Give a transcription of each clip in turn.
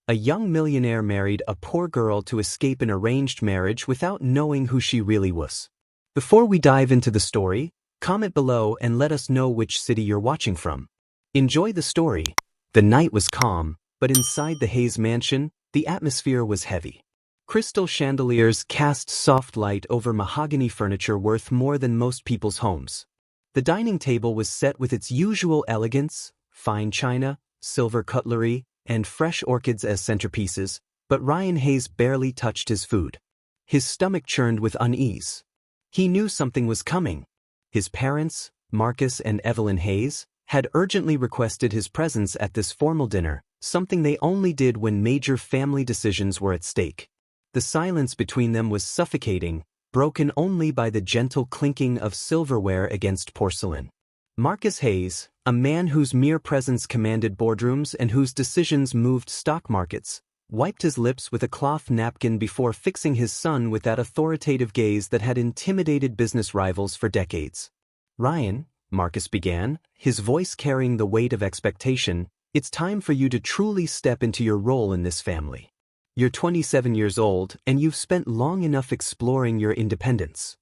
A young millionaire married a poor girl to escape an arranged marriage without knowing who she really was. Before we dive into the story, comment below and let us know which city you're watching from. Enjoy the story. The night was calm, but inside the Hayes mansion, the atmosphere was heavy. Crystal chandeliers cast soft light over mahogany furniture worth more than most people's homes. The dining table was set with its usual elegance, fine china, silver cutlery, and fresh orchids as centerpieces, but Ryan Hayes barely touched his food. His stomach churned with unease. He knew something was coming. His parents, Marcus and Evelyn Hayes, had urgently requested his presence at this formal dinner, something they only did when major family decisions were at stake. The silence between them was suffocating, broken only by the gentle clinking of silverware against porcelain. Marcus Hayes, a man whose mere presence commanded boardrooms and whose decisions moved stock markets, wiped his lips with a cloth napkin before fixing his son with that authoritative gaze that had intimidated business rivals for decades. "Ryan," Marcus began, his voice carrying the weight of expectation, "it's time for you to truly step into your role in this family. You're 27 years old, and you've spent long enough exploring your independence."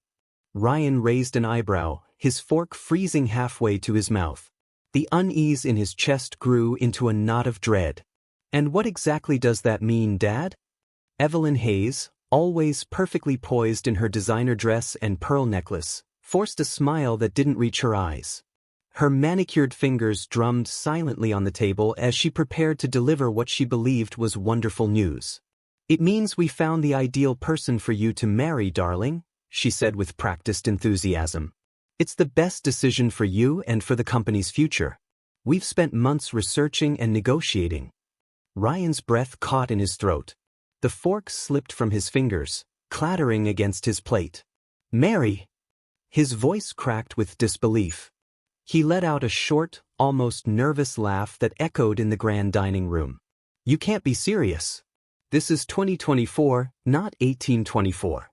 Ryan raised an eyebrow, his fork freezing halfway to his mouth. The unease in his chest grew into a knot of dread. "And what exactly does that mean, Dad?" Evelyn Hayes, always perfectly poised in her designer dress and pearl necklace, forced a smile that didn't reach her eyes. Her manicured fingers drummed silently on the table as she prepared to deliver what she believed was wonderful news. "It means we found the ideal person for you to marry, darling," she said with practiced enthusiasm. "It's the best decision for you and for the company's future. We've spent months researching and negotiating." Ryan's breath caught in his throat. The fork slipped from his fingers, clattering against his plate. "Mary!" His voice cracked with disbelief. He let out a short, almost nervous laugh that echoed in the grand dining room. "You can't be serious. This is 2024, not 1824.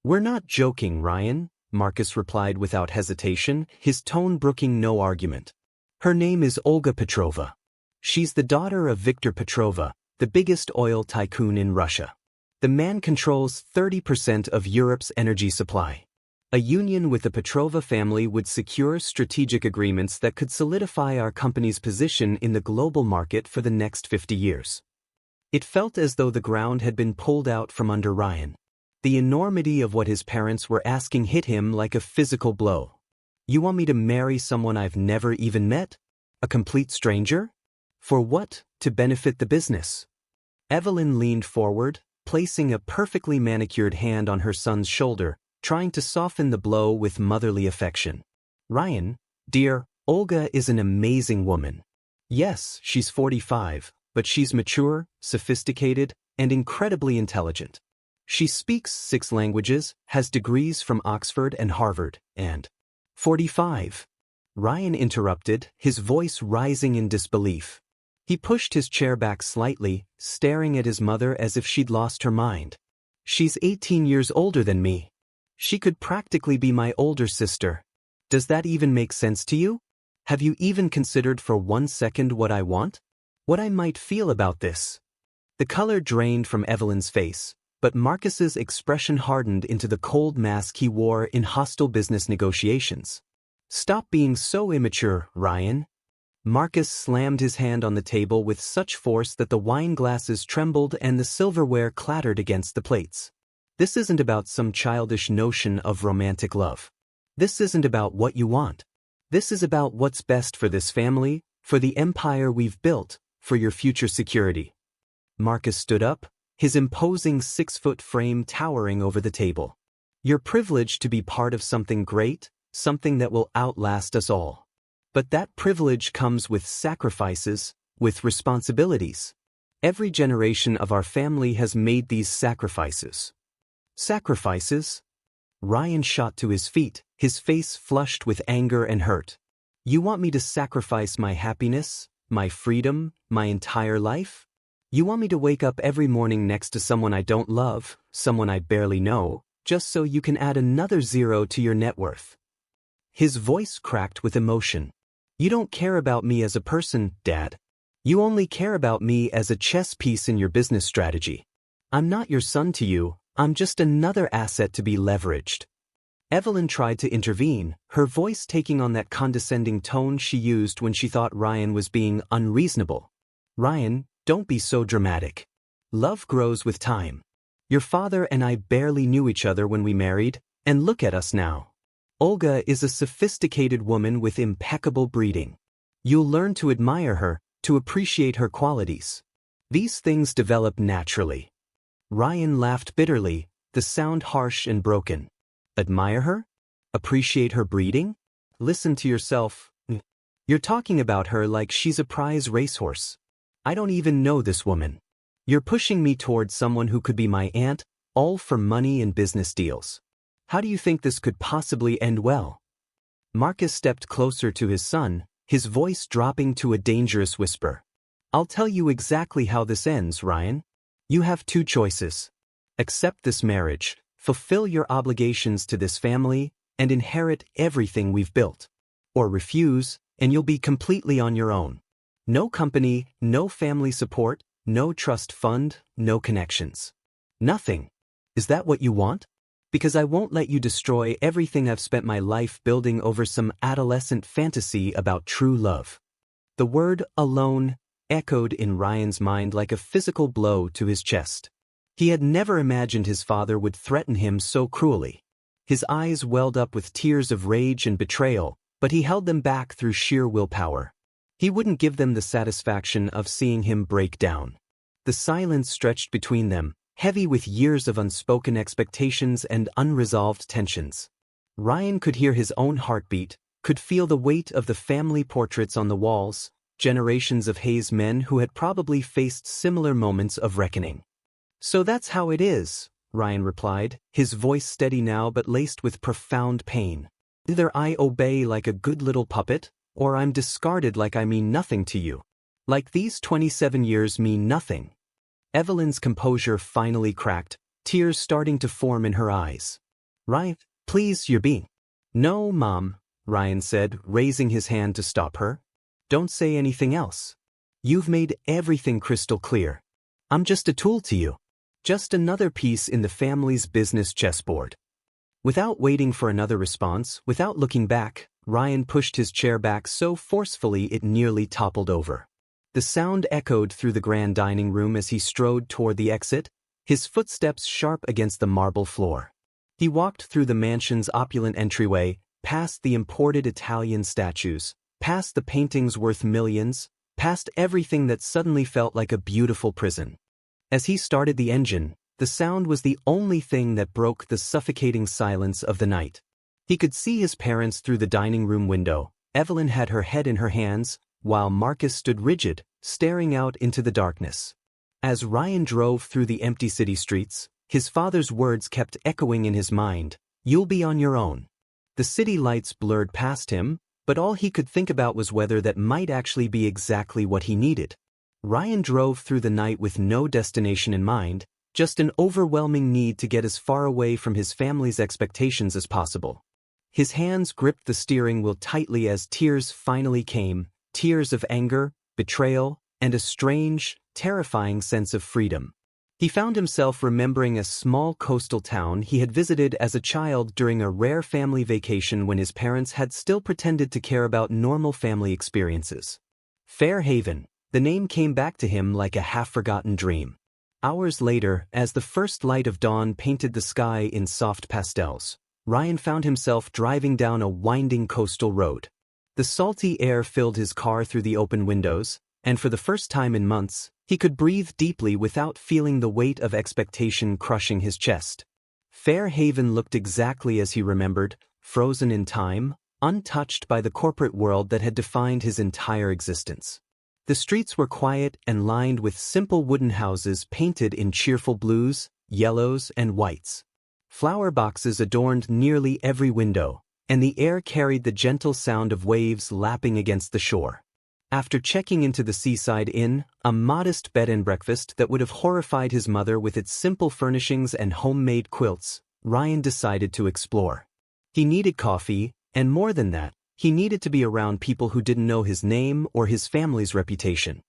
"We're not joking, Ryan," Marcus replied without hesitation, his tone brooking no argument. "Her name is Olga Petrova. She's the daughter of Viktor Petrova, the biggest oil tycoon in Russia. The man controls 30% of Europe's energy supply. A union with the Petrova family would secure strategic agreements that could solidify our company's position in the global market for the next 50 years. It felt as though the ground had been pulled out from under Ryan. The enormity of what his parents were asking hit him like a physical blow. "You want me to marry someone I've never even met? A complete stranger? For what? To benefit the business?" Evelyn leaned forward, placing a perfectly manicured hand on her son's shoulder, trying to soften the blow with motherly affection. "Ryan, dear, Olga is an amazing woman. Yes, she's 45, but she's mature, sophisticated, and incredibly intelligent. She speaks 6 languages, has degrees from Oxford and Harvard, and—" "45?" Ryan interrupted, his voice rising in disbelief. He pushed his chair back slightly, staring at his mother as if she'd lost her mind. "She's 18 years older than me. She could practically be my older sister. Does that even make sense to you? Have you even considered for 1 second what I want? What I might feel about this?" The color drained from Evelyn's face, but Marcus's expression hardened into the cold mask he wore in hostile business negotiations. "Stop being so immature, Ryan." Marcus slammed his hand on the table with such force that the wine glasses trembled and the silverware clattered against the plates. "This isn't about some childish notion of romantic love. This isn't about what you want. This is about what's best for this family, for the empire we've built, for your future security." Marcus stood up, his imposing 6-foot frame towering over the table. "You're privileged to be part of something great, something that will outlast us all. But that privilege comes with sacrifices, with responsibilities. Every generation of our family has made these sacrifices." "Sacrifices?" Ryan shot to his feet, his face flushed with anger and hurt. "You want me to sacrifice my happiness, my freedom, my entire life? You want me to wake up every morning next to someone I don't love, someone I barely know, just so you can add another 0 to your net worth?" His voice cracked with emotion. "You don't care about me as a person, Dad. You only care about me as a chess piece in your business strategy. I'm not your son to you, I'm just another asset to be leveraged. Evelyn tried to intervene, her voice taking on that condescending tone she used when she thought Ryan was being unreasonable. Ryan, don't be so dramatic. Love grows with time. Your father and I barely knew each other when we married, and look at us now. Olga is a sophisticated woman with impeccable breeding. You'll learn to admire her, to appreciate her qualities. These things develop naturally. Ryan laughed bitterly, the sound harsh and broken. Admire her? Appreciate her breeding? Listen to yourself. You're talking about her like she's a prize racehorse. I don't even know this woman. You're pushing me towards someone who could be my aunt, all for money and business deals. How do you think this could possibly end well? Marcus stepped closer to his son, his voice dropping to a dangerous whisper. I'll tell you exactly how this ends, Ryan. You have two choices. Accept this marriage, fulfill your obligations to this family, and inherit everything we've built. Or refuse, and you'll be completely on your own. No company, no family support, no trust fund, no connections. Nothing. Is that what you want? Because I won't let you destroy everything I've spent my life building over some adolescent fantasy about true love. The word alone echoed in Ryan's mind like a physical blow to his chest. He had never imagined his father would threaten him so cruelly. His eyes welled up with tears of rage and betrayal, but he held them back through sheer willpower. He wouldn't give them the satisfaction of seeing him break down. The silence stretched between them, heavy with years of unspoken expectations and unresolved tensions. Ryan could hear his own heartbeat, could feel the weight of the family portraits on the walls, generations of Hayes men who had probably faced similar moments of reckoning. So that's how it is, Ryan replied, his voice steady now but laced with profound pain. Either I obey like a good little puppet, or I'm discarded like I mean nothing to you. Like these 27 years mean nothing. Evelyn's composure finally cracked, tears starting to form in her eyes. Ryan, please, you're being. No, Mom, Ryan said, raising his hand to stop her. Don't say anything else. You've made everything crystal clear. I'm just a tool to you. Just another piece in the family's business chessboard. Without waiting for another response, without looking back, Ryan pushed his chair back so forcefully it nearly toppled over. The sound echoed through the grand dining room as he strode toward the exit, his footsteps sharp against the marble floor. He walked through the mansion's opulent entryway, past the imported Italian statues, past the paintings worth millions, past everything that suddenly felt like a beautiful prison. As he started the engine, the sound was the only thing that broke the suffocating silence of the night. He could see his parents through the dining room window. Evelyn had her head in her hands, while Marcus stood rigid, staring out into the darkness. As Ryan drove through the empty city streets, his father's words kept echoing in his mind, "You'll be on your own." The city lights blurred past him, but all he could think about was whether that might actually be exactly what he needed. Ryan drove through the night with no destination in mind, just an overwhelming need to get as far away from his family's expectations as possible. His hands gripped the steering wheel tightly as tears finally came, tears of anger, betrayal, and a strange, terrifying sense of freedom. He found himself remembering a small coastal town he had visited as a child during a rare family vacation when his parents had still pretended to care about normal family experiences. Fair Haven. The name came back to him like a half-forgotten dream. Hours later, as the first light of dawn painted the sky in soft pastels, Ryan found himself driving down a winding coastal road. The salty air filled his car through the open windows, and for the first time in months, he could breathe deeply without feeling the weight of expectation crushing his chest. Fair Haven looked exactly as he remembered, frozen in time, untouched by the corporate world that had defined his entire existence. The streets were quiet and lined with simple wooden houses painted in cheerful blues, yellows, and whites. Flower boxes adorned nearly every window, and the air carried the gentle sound of waves lapping against the shore. After checking into the seaside inn, a modest bed and breakfast that would have horrified his mother with its simple furnishings and homemade quilts, Ryan decided to explore. He needed coffee, and more than that, he needed to be around people who didn't know his name or his family's reputation.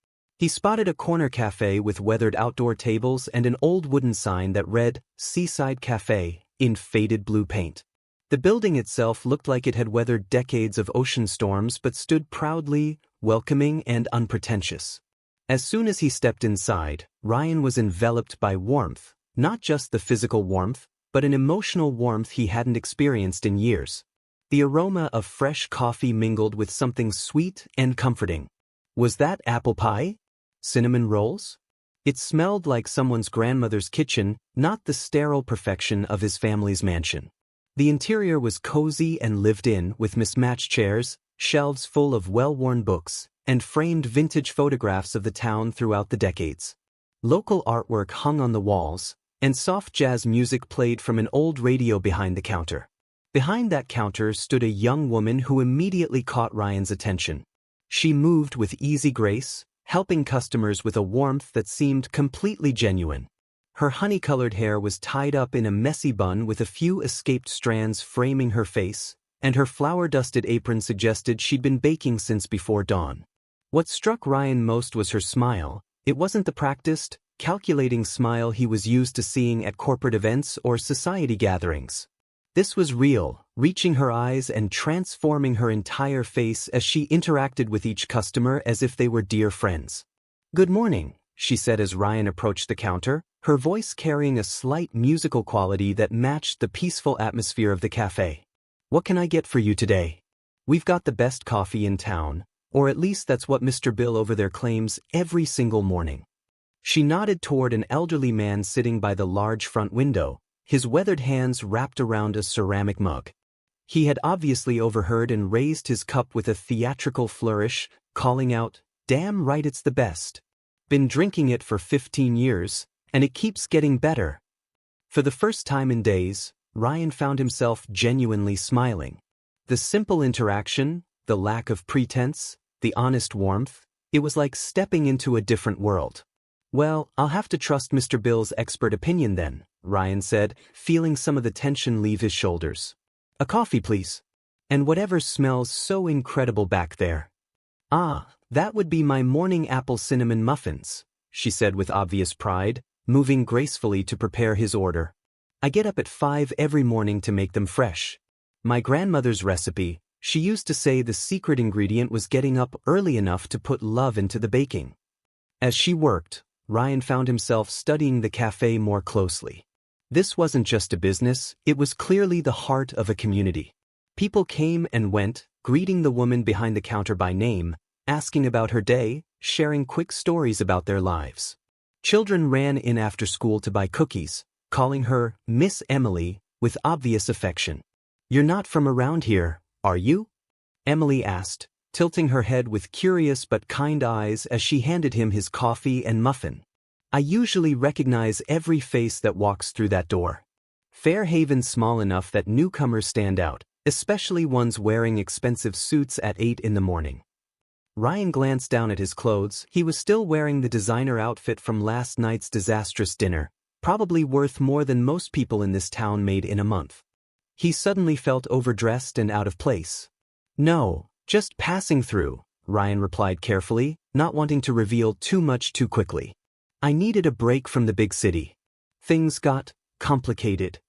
He spotted a corner cafe with weathered outdoor tables and an old wooden sign that read, "Seaside Cafe," in faded blue paint. The building itself looked like it had weathered decades of ocean storms but stood proudly, welcoming and unpretentious. As soon as he stepped inside, Ryan was enveloped by warmth, not just the physical warmth, but an emotional warmth he hadn't experienced in years. The aroma of fresh coffee mingled with something sweet and comforting. Was that apple pie? Cinnamon rolls? It smelled like someone's grandmother's kitchen, not the sterile perfection of his family's mansion. The interior was cozy and lived in, with mismatched chairs, shelves full of well-worn books, and framed vintage photographs of the town throughout the decades. Local artwork hung on the walls, and soft jazz music played from an old radio behind the counter. Behind that counter stood a young woman who immediately caught Ryan's attention. She moved with easy grace, helping customers with a warmth that seemed completely genuine. Her honey-colored hair was tied up in a messy bun with a few escaped strands framing her face, and her flour-dusted apron suggested she'd been baking since before dawn. What struck Ryan most was her smile. It wasn't the practiced, calculating smile he was used to seeing at corporate events or society gatherings. This was real, reaching her eyes and transforming her entire face as she interacted with each customer as if they were dear friends. "Good morning," she said as Ryan approached the counter, her voice carrying a slight musical quality that matched the peaceful atmosphere of the cafe. "What can I get for you today? We've got the best coffee in town, or at least that's what Mr. Bill over there claims every single morning." She nodded toward an elderly man sitting by the large front window, his weathered hands wrapped around a ceramic mug. He had obviously overheard and raised his cup with a theatrical flourish, calling out, "Damn right it's the best. Been drinking it for 15 years, and it keeps getting better." For the first time in days, Ryan found himself genuinely smiling. The simple interaction, the lack of pretense, the honest warmth, it was like stepping into a different world. "Well, I'll have to trust Mr. Bill's expert opinion then," Ryan said, feeling some of the tension leave his shoulders. "A coffee, please. And whatever smells so incredible back there." "Ah, that would be my morning apple cinnamon muffins," she said with obvious pride, moving gracefully to prepare his order. "I get up at 5 every morning to make them fresh. My grandmother's recipe, she used to say the secret ingredient was getting up early enough to put love into the baking." As she worked, Ryan found himself studying the cafe more closely. This wasn't just a business, it was clearly the heart of a community. People came and went, greeting the woman behind the counter by name, asking about her day, sharing quick stories about their lives. Children ran in after school to buy cookies, calling her Miss Emily with obvious affection. "You're not from around here, are you?" Emily asked, tilting her head with curious but kind eyes as she handed him his coffee and muffin. "I usually recognize every face that walks through that door. Fairhaven's small enough that newcomers stand out, especially ones wearing expensive suits at 8 in the morning." Ryan glanced down at his clothes. He was still wearing the designer outfit from last night's disastrous dinner, probably worth more than most people in this town made in a month. He suddenly felt overdressed and out of place. "No, just passing through," Ryan replied carefully, not wanting to reveal too much too quickly. "I needed a break from the big city. Things got complicated."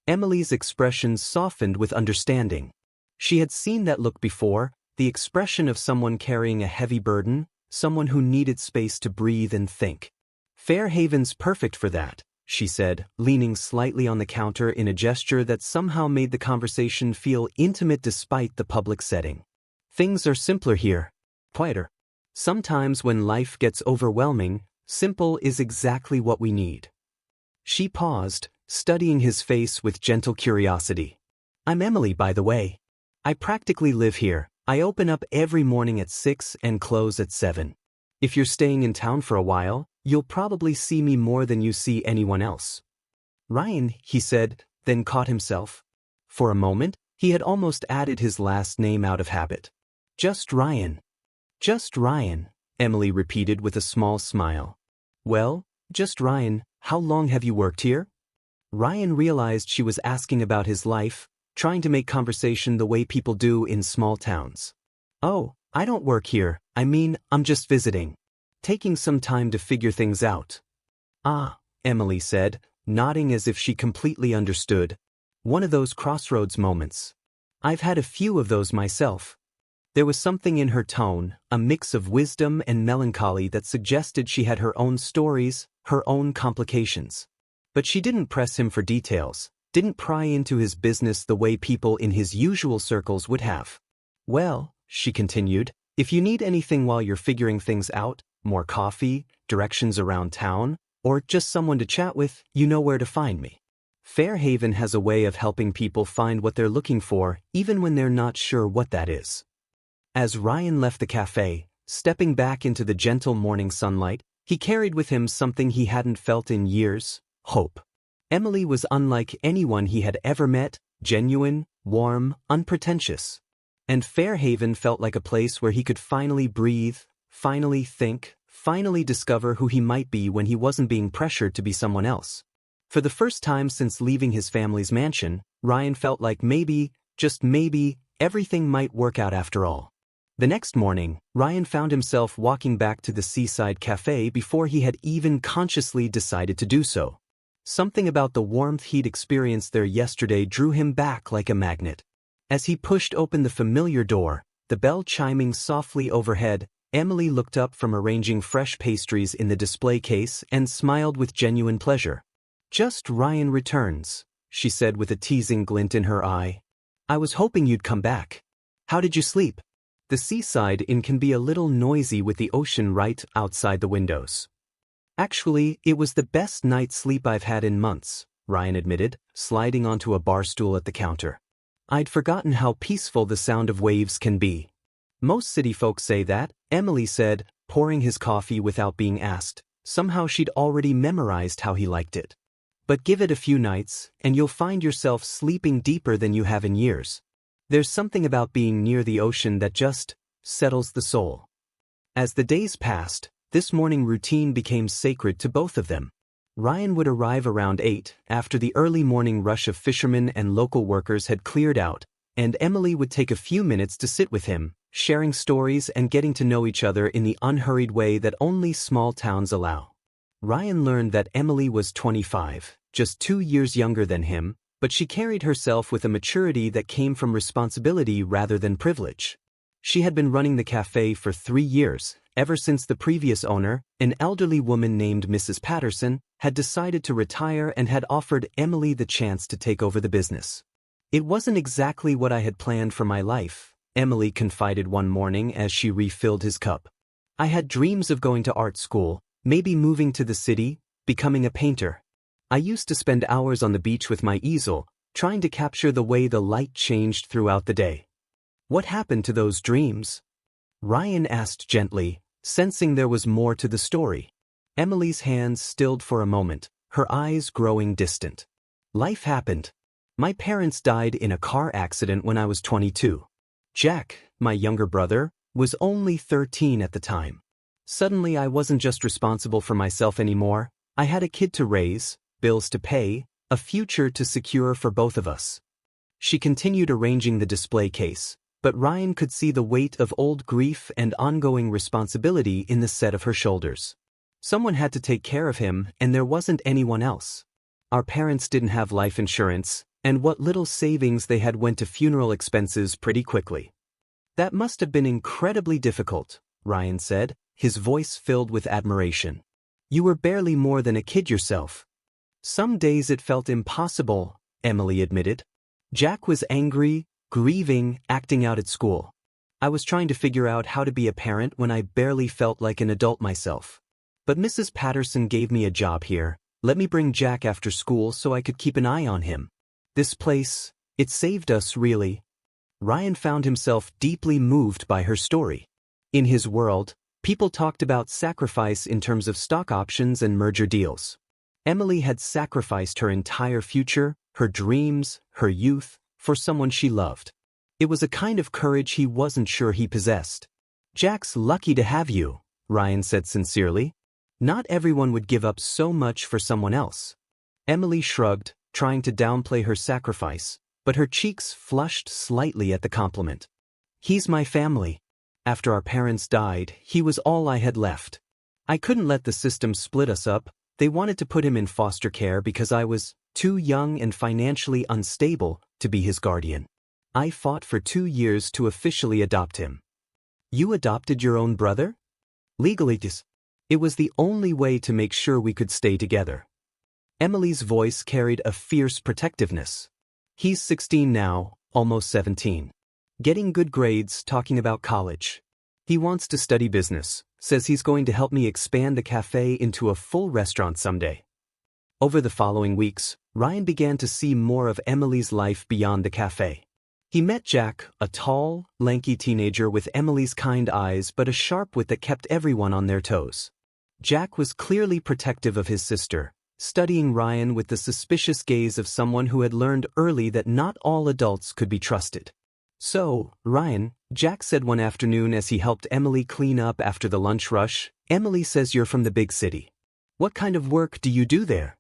Emily's expression softened with understanding. She had seen that look before, the expression of someone carrying a heavy burden, someone who needed space to breathe and think. "Fairhaven's perfect for that," she said, leaning slightly on the counter in a gesture that somehow made the conversation feel intimate despite the public setting. "Things are simpler here. Quieter. Sometimes when life gets overwhelming, simple is exactly what we need." She paused, studying his face with gentle curiosity. "I'm Emily, by the way. I practically live here. I open up every morning at 6 and close at 7. If you're staying in town for a while, you'll probably see me more than you see anyone else." "Ryan," he said, then caught himself. For a moment, he had almost added his last name out of habit. "Just Ryan." "Just Ryan," Emily repeated with a small smile. "Well, just Ryan, how long have you worked here?" Ryan realized she was asking about his life, trying to make conversation the way people do in small towns. "Oh, I don't work here, I mean, I'm just visiting." taking some time to figure things out. Ah, Emily said, nodding as if she completely understood. One of those crossroads moments. I've had a few of those myself. There was something in her tone, a mix of wisdom and melancholy that suggested she had her own stories, her own complications. But she didn't press him for details, didn't pry into his business the way people in his usual circles would have. Well, she continued, if you need anything while you're figuring things out, more coffee, directions around town, or just someone to chat with, you know where to find me. Fairhaven has a way of helping people find what they're looking for, even when they're not sure what that is. As Ryan left the cafe, stepping back into the gentle morning sunlight, he carried with him something he hadn't felt in years: hope. Emily was unlike anyone he had ever met, genuine, warm, unpretentious. And Fairhaven felt like a place where he could finally breathe, finally think, finally discover who he might be when he wasn't being pressured to be someone else. For the first time since leaving his family's mansion, Ryan felt like maybe, just maybe, everything might work out after all. The next morning, Ryan found himself walking back to the seaside cafe before he had even consciously decided to do so. Something about the warmth he'd experienced there yesterday drew him back like a magnet. As he pushed open the familiar door, the bell chiming softly overhead, Emily looked up from arranging fresh pastries in the display case and smiled with genuine pleasure. "Just Ryan returns," she said with a teasing glint in her eye. "I was hoping you'd come back. How did you sleep?" The seaside inn can be a little noisy with the ocean right outside the windows. "Actually, it was the best night's sleep I've had in months," Ryan admitted, sliding onto a bar stool at the counter. "I'd forgotten how peaceful the sound of waves can be." "Most city folks say that," Emily said, pouring his coffee without being asked. Somehow she'd already memorized how he liked it. "But give it a few nights, and you'll find yourself sleeping deeper than you have in years. There's something about being near the ocean that just settles the soul." As the days passed, this morning routine became sacred to both of them. Ryan would arrive around 8, after the early morning rush of fishermen and local workers had cleared out, and Emily would take a few minutes to sit with him, sharing stories and getting to know each other in the unhurried way that only small towns allow. Ryan learned that Emily was 25, just 2 years younger than him, but she carried herself with a maturity that came from responsibility rather than privilege. She had been running the cafe for 3 years, ever since the previous owner, an elderly woman named Mrs. Patterson, had decided to retire and had offered Emily the chance to take over the business. "It wasn't exactly what I had planned for my life," Emily confided one morning as she refilled his cup. "I had dreams of going to art school, maybe moving to the city, becoming a painter. I used to spend hours on the beach with my easel, trying to capture the way the light changed throughout the day." "What happened to those dreams?" Ryan asked gently, sensing there was more to the story. Emily's hands stilled for a moment, her eyes growing distant. "Life happened. My parents died in a car accident when I was 22. Jack, my younger brother, was only 13 at the time. Suddenly I wasn't just responsible for myself anymore. I had a kid to raise, bills to pay, a future to secure for both of us." She continued arranging the display case, but Ryan could see the weight of old grief and ongoing responsibility in the set of her shoulders. Someone had to take care of him, and there wasn't anyone else. Our parents didn't have life insurance, and what little savings they had went to funeral expenses pretty quickly. "That must have been incredibly difficult," Ryan said, his voice filled with admiration. "You were barely more than a kid yourself." "Some days it felt impossible," Emily admitted. "Jack was angry, grieving, acting out at school. I was trying to figure out how to be a parent when I barely felt like an adult myself. But Mrs. Patterson gave me a job here, let me bring Jack after school so I could keep an eye on him. This place, it saved us, really." Ryan found himself deeply moved by her story. In his world, people talked about sacrifice in terms of stock options and merger deals. Emily had sacrificed her entire future, her dreams, her youth, for someone she loved. It was a kind of courage he wasn't sure he possessed. "Jack's lucky to have you," Ryan said sincerely. "Not everyone would give up so much for someone else." Emily shrugged, trying to downplay her sacrifice, but her cheeks flushed slightly at the compliment. "He's my family. After our parents died, he was all I had left. I couldn't let the system split us up. They wanted to put him in foster care because I was too young and financially unstable to be his guardian. I fought for 2 years to officially adopt him. You adopted your own brother? Legally, yes. It was the only way to make sure we could stay together. Emily's voice carried a fierce protectiveness. He's 16 now, almost 17. Getting good grades, talking about college. He wants to study business, says he's going to help me expand the cafe into a full restaurant someday. Over the following weeks, Ryan began to see more of Emily's life beyond the cafe. He met Jack, a tall, lanky teenager with Emily's kind eyes but a sharp wit that kept everyone on their toes. Jack was clearly protective of his sister, studying Ryan with the suspicious gaze of someone who had learned early that not all adults could be trusted. "So, Ryan," Jack said one afternoon as he helped Emily clean up after the lunch rush, "Emily says you're from the big city. What kind of work do you do there?"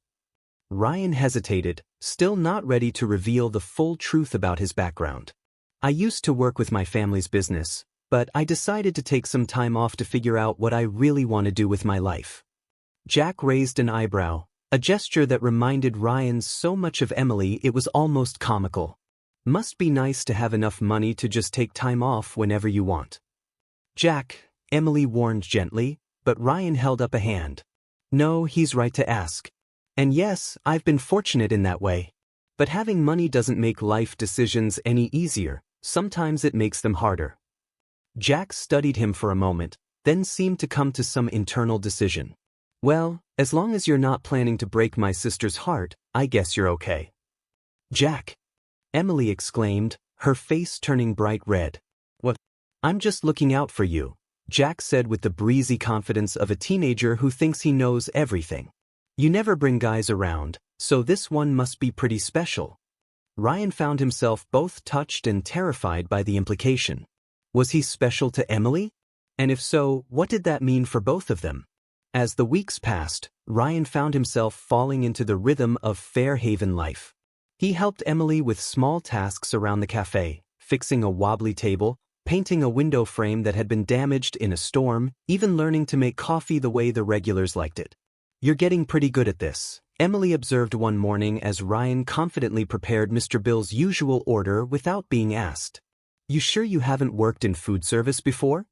Ryan hesitated, still not ready to reveal the full truth about his background. "I used to work with my family's business, but I decided to take some time off to figure out what I really want to do with my life." Jack raised an eyebrow, a gesture that reminded Ryan so much of Emily it was almost comical. "Must be nice to have enough money to just take time off whenever you want." "Jack," Emily warned gently, but Ryan held up a hand. "No, he's right to ask. And yes, I've been fortunate in that way. But having money doesn't make life decisions any easier, sometimes it makes them harder." Jack studied him for a moment, then seemed to come to some internal decision. "Well, as long as you're not planning to break my sister's heart, I guess you're okay." "Jack!" Emily exclaimed, her face turning bright red. "What?" "I'm just looking out for you," Jack said with the breezy confidence of a teenager who thinks he knows everything. "You never bring guys around, so this one must be pretty special." Ryan found himself both touched and terrified by the implication. Was he special to Emily? And if so, what did that mean for both of them? As the weeks passed, Ryan found himself falling into the rhythm of Fairhaven life. He helped Emily with small tasks around the cafe, fixing a wobbly table, painting a window frame that had been damaged in a storm, even learning to make coffee the way the regulars liked it. "You're getting pretty good at this," Emily observed one morning as Ryan confidently prepared Mr. Bill's usual order without being asked. "You sure you haven't worked in food service before?"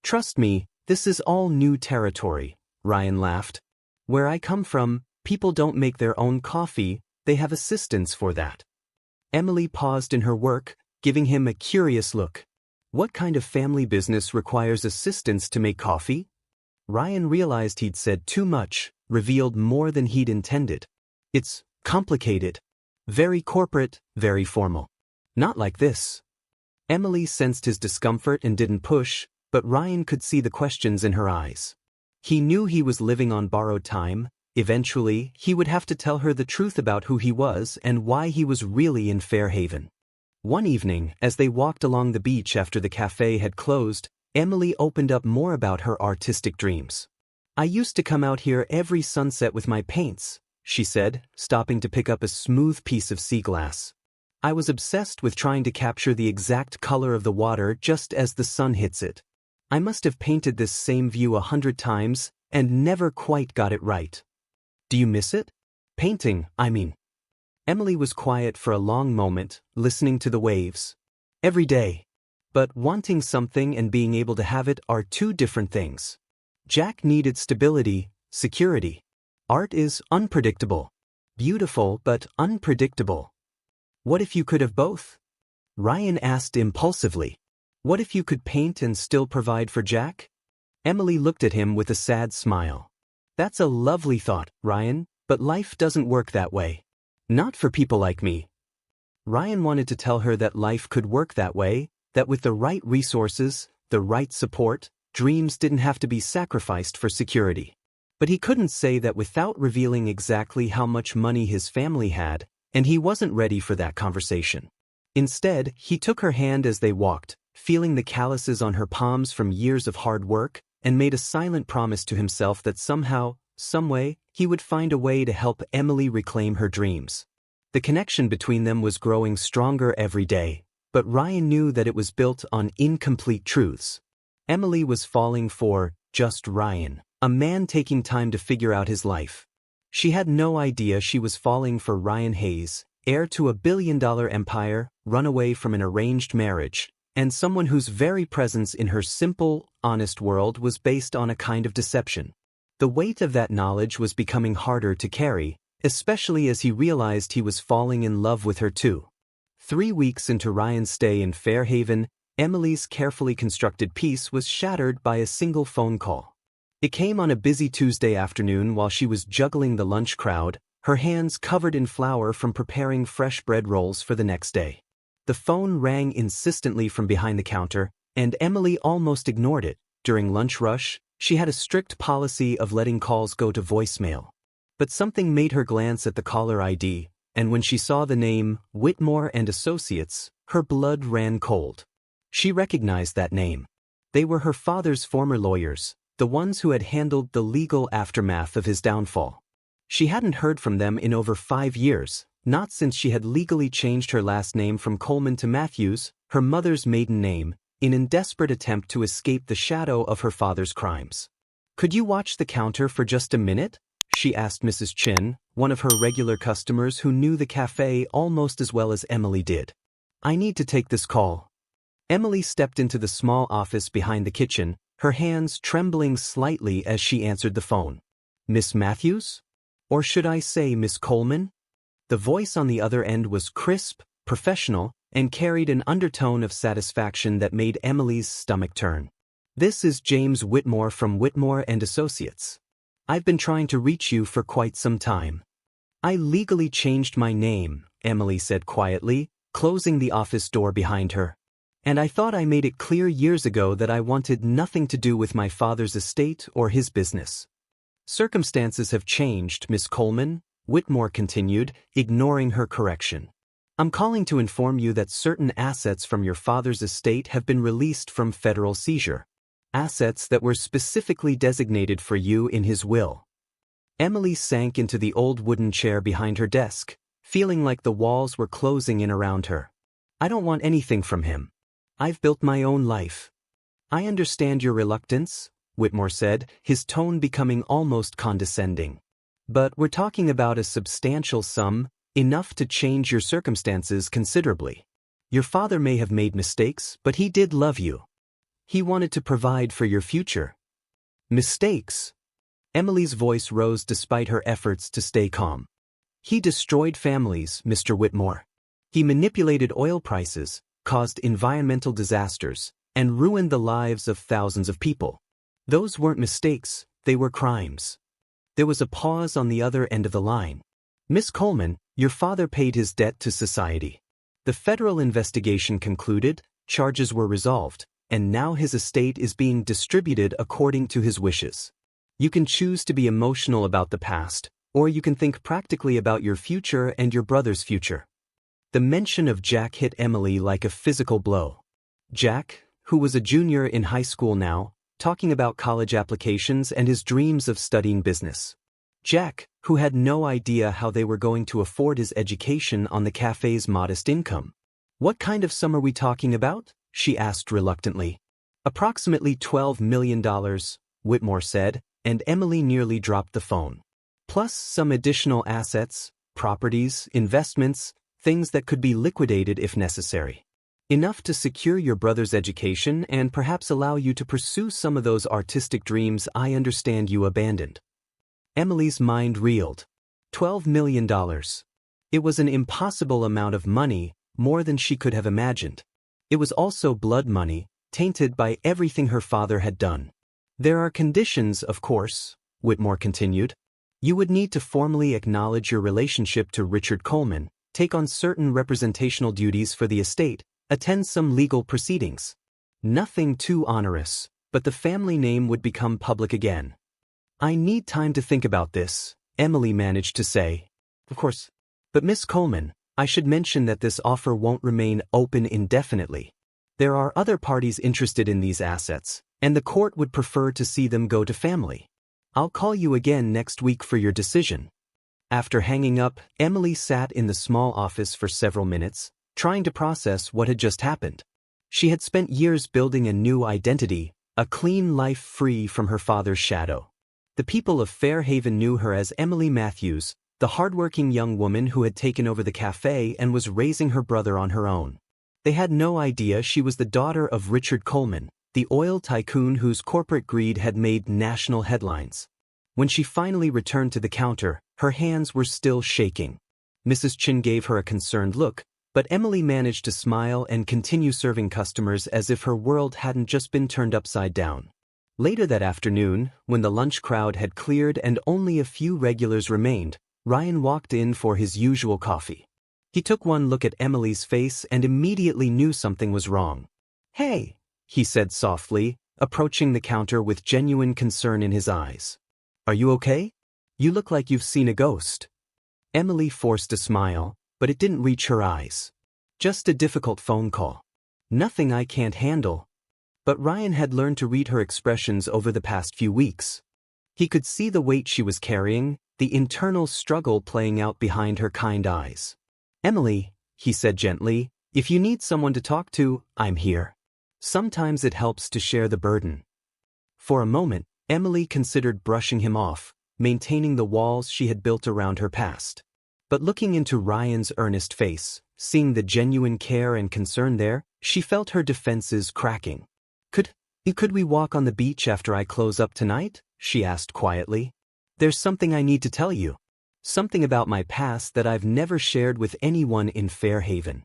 "Trust me, this is all new territory," Ryan laughed. "Where I come from, people don't make their own coffee, they have assistants for that." Emily paused in her work, giving him a curious look. "What kind of family business requires assistants to make coffee?" Ryan realized he'd said too much, revealed more than he'd intended. "It's complicated. Very corporate, very formal. Not like this." Emily sensed his discomfort and didn't push, but Ryan could see the questions in her eyes. He knew he was living on borrowed time. Eventually, he would have to tell her the truth about who he was and why he was really in Fairhaven. One evening, as they walked along the beach after the cafe had closed, Emily opened up more about her artistic dreams. "I used to come out here every sunset with my paints," she said, stopping to pick up a smooth piece of sea glass. "I was obsessed with trying to capture the exact color of the water just as the sun hits it. I must have painted this same view 100 times and never quite got it right." "Do you miss it? Painting, I mean." Emily was quiet for a long moment, listening to the waves. "Every day. But wanting something and being able to have it are two different things." Jack needed stability, security. Art is unpredictable. Beautiful but unpredictable. What if you could have both? Ryan asked impulsively. What if you could paint and still provide for Jack? Emily looked at him with a sad smile. "That's a lovely thought, Ryan, but life doesn't work that way. Not for people like me." Ryan wanted to tell her that life could work that way, that with the right resources, the right support, dreams didn't have to be sacrificed for security. But he couldn't say that without revealing exactly how much money his family had, and he wasn't ready for that conversation. Instead, he took her hand as they walked, feeling the calluses on her palms from years of hard work, and made a silent promise to himself that somehow, someway, he would find a way to help Emily reclaim her dreams. The connection between them was growing stronger every day, but Ryan knew that it was built on incomplete truths. Emily was falling for just Ryan. A man taking time to figure out his life. She had no idea she was falling for Ryan Hayes, heir to a billion-dollar empire, runaway from an arranged marriage, and someone whose very presence in her simple, honest world was based on a kind of deception. The weight of that knowledge was becoming harder to carry, especially as he realized he was falling in love with her too. 3 weeks into Ryan's stay in Fairhaven, Emily's carefully constructed peace was shattered by a single phone call. It came on a busy Tuesday afternoon while she was juggling the lunch crowd, her hands covered in flour from preparing fresh bread rolls for the next day. The phone rang insistently from behind the counter, and Emily almost ignored it. During lunch rush, she had a strict policy of letting calls go to voicemail. But something made her glance at the caller ID, and when she saw the name, Whitmore and Associates, her blood ran cold. She recognized that name. They were her father's former lawyers, the ones who had handled the legal aftermath of his downfall. She hadn't heard from them in over 5 years, not since she had legally changed her last name from Coleman to Matthews, her mother's maiden name, in a desperate attempt to escape the shadow of her father's crimes. "Could you watch the counter for just a minute?" she asked Mrs. Chin, one of her regular customers who knew the cafe almost as well as Emily did. "I need to take this call." Emily stepped into the small office behind the kitchen, her hands trembling slightly as she answered the phone. "Miss Matthews? Or should I say Miss Coleman?" The voice on the other end was crisp, professional, and carried an undertone of satisfaction that made Emily's stomach turn. "This is James Whitmore from Whitmore and Associates. I've been trying to reach you for quite some time." "I legally changed my name," Emily said quietly, closing the office door behind her. "And I thought I made it clear years ago that I wanted nothing to do with my father's estate or his business." "Circumstances have changed, Miss Coleman," Whitmore continued, ignoring her correction. "I'm calling to inform you that certain assets from your father's estate have been released from federal seizure. Assets that were specifically designated for you in his will." Emily sank into the old wooden chair behind her desk, feeling like the walls were closing in around her. "I don't want anything from him. I've built my own life." "I understand your reluctance," Whitmore said, his tone becoming almost condescending. "But we're talking about a substantial sum, enough to change your circumstances considerably. Your father may have made mistakes, but he did love you. He wanted to provide for your future." "Mistakes?" Emily's voice rose despite her efforts to stay calm. "He destroyed families, Mr. Whitmore. He manipulated oil prices, caused environmental disasters, and ruined the lives of thousands of people. Those weren't mistakes, they were crimes." There was a pause on the other end of the line. "Miss Coleman, your father paid his debt to society. The federal investigation concluded, charges were resolved, and now his estate is being distributed according to his wishes. You can choose to be emotional about the past, or you can think practically about your future and your brother's future." The mention of Jack hit Emily like a physical blow. Jack, who was a junior in high school now, talking about college applications and his dreams of studying business. Jack, who had no idea how they were going to afford his education on the cafe's modest income. "What kind of sum are we talking about?" she asked reluctantly. "Approximately $12 million, Whitmore said, and Emily nearly dropped the phone. "Plus some additional assets, properties, investments, things that could be liquidated if necessary. Enough to secure your brother's education and perhaps allow you to pursue some of those artistic dreams I understand you abandoned." Emily's mind reeled. $12 million. It was an impossible amount of money, more than she could have imagined. It was also blood money, tainted by everything her father had done. "There are conditions, of course," Whitmore continued. "You would need to formally acknowledge your relationship to Richard Coleman, take on certain representational duties for the estate, attend some legal proceedings. Nothing too onerous, but the family name would become public again." "I need time to think about this," Emily managed to say. "Of course. But Miss Coleman, I should mention that this offer won't remain open indefinitely. There are other parties interested in these assets, and the court would prefer to see them go to family. I'll call you again next week for your decision." After hanging up, Emily sat in the small office for several minutes, trying to process what had just happened. She had spent years building a new identity, a clean life free from her father's shadow. The people of Fairhaven knew her as Emily Matthews, the hardworking young woman who had taken over the cafe and was raising her brother on her own. They had no idea she was the daughter of Richard Coleman, the oil tycoon whose corporate greed had made national headlines. When she finally returned to the counter, her hands were still shaking. Mrs. Chin gave her a concerned look, but Emily managed to smile and continue serving customers as if her world hadn't just been turned upside down. Later that afternoon, when the lunch crowd had cleared and only a few regulars remained, Ryan walked in for his usual coffee. He took one look at Emily's face and immediately knew something was wrong. "Hey," he said softly, approaching the counter with genuine concern in his eyes. "Are you okay? You look like you've seen a ghost." Emily forced a smile, but it didn't reach her eyes. "Just a difficult phone call. Nothing I can't handle." But Ryan had learned to read her expressions over the past few weeks. He could see the weight she was carrying, the internal struggle playing out behind her kind eyes. "Emily," he said gently, "if you need someone to talk to, I'm here. Sometimes it helps to share the burden." For a moment, Emily considered brushing him off, maintaining the walls she had built around her past. But looking into Ryan's earnest face, seeing the genuine care and concern there, she felt her defenses cracking. Could we walk on the beach after I close up tonight?" she asked quietly. "There's something I need to tell you. Something about my past that I've never shared with anyone in Fairhaven."